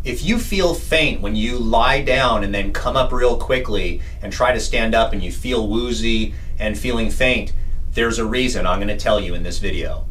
If you feel faint when you lie down and then come up real quickly and try to stand up and you feel woozy and feeling faint, there's a reason I'm going to tell you in this video.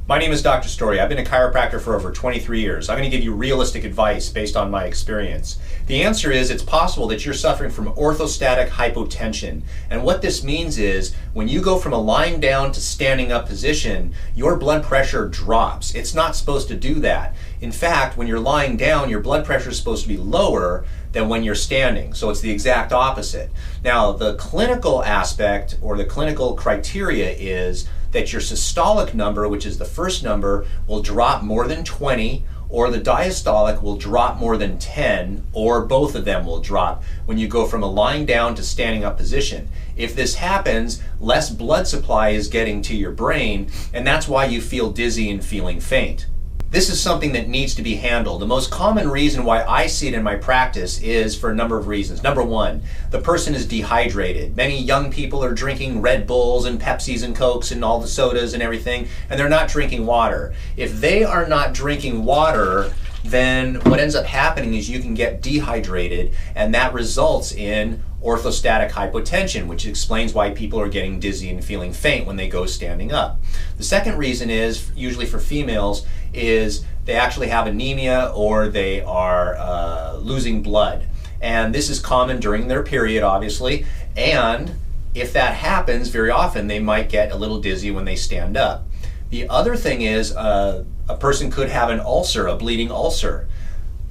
My name is Dr. Story. I've been a chiropractor for over 23 years. I'm going to give you realistic advice based on my experience. The answer is it's possible that you're suffering from orthostatic hypotension. And what this means is when you go from a lying down to standing up position, your blood pressure drops. It's not supposed to do that. In fact, when you're lying down, your blood pressure is supposed to be lower than when you're standing. So it's the exact opposite. Now, the clinical aspect or the clinical criteria is that your systolic number, which is the first number, will drop more than 20, or the diastolic will drop more than 10, or both of them will drop when you go from a lying down to standing up position. If this happens, less blood supply is getting to your brain, and that's why you feel dizzy and feeling faint. This is something that needs to be handled. The most common reason why I see it in my practice is for a number of reasons. Number one, the person is dehydrated. Many young people are drinking Red Bulls and Pepsis and Cokes and all the sodas and everything, and they're not drinking water. If they are not drinking water, then what ends up happening is you can get dehydrated, and that results in orthostatic hypotension, which explains why people are getting dizzy and feeling faint when they go standing up. The second reason is, usually for females, is they actually have anemia or they are losing blood. And this is common during their period, obviously, and if that happens, very often they might get a little dizzy when they stand up. The other thing is a person could have an ulcer, a bleeding ulcer.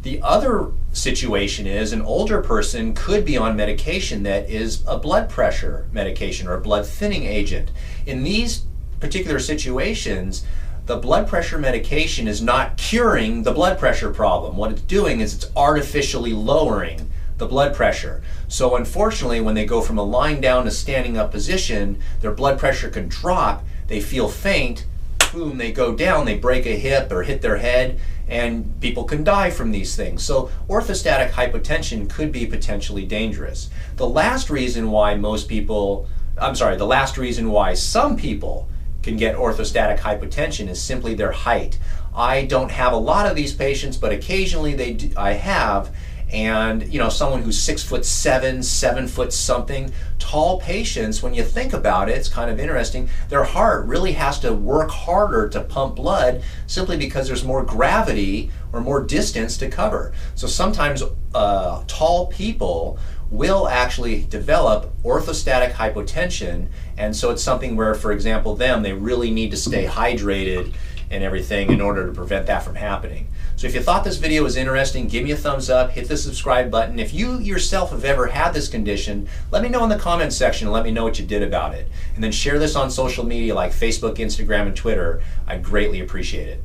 The other situation is an older person could be on medication that is a blood pressure medication or a blood thinning agent. In these particular situations, the blood pressure medication is not curing the blood pressure problem. What it's doing is it's artificially lowering the blood pressure. So unfortunately, when they go from a lying down to standing up position, their blood pressure can drop, they feel faint, boom, they go down, they break a hip or hit their head, and people can die from these things. So orthostatic hypotension could be potentially dangerous. The last reason why some people can get orthostatic hypotension is simply their height. I don't have a lot of these patients, but occasionally I have. And someone who's 6'7", 7 foot something, tall patients, when you think about it, it's kind of interesting, their heart really has to work harder to pump blood simply because there's more gravity or more distance to cover. So sometimes tall people will actually develop orthostatic hypotension, and so it's something where, for example, they really need to stay hydrated and everything in order to prevent that from happening. So if you thought this video was interesting, give me a thumbs up, hit the subscribe button. If you yourself have ever had this condition, let me know in the comments section and let me know what you did about it. And then share this on social media like Facebook, Instagram, and Twitter. I'd greatly appreciate it.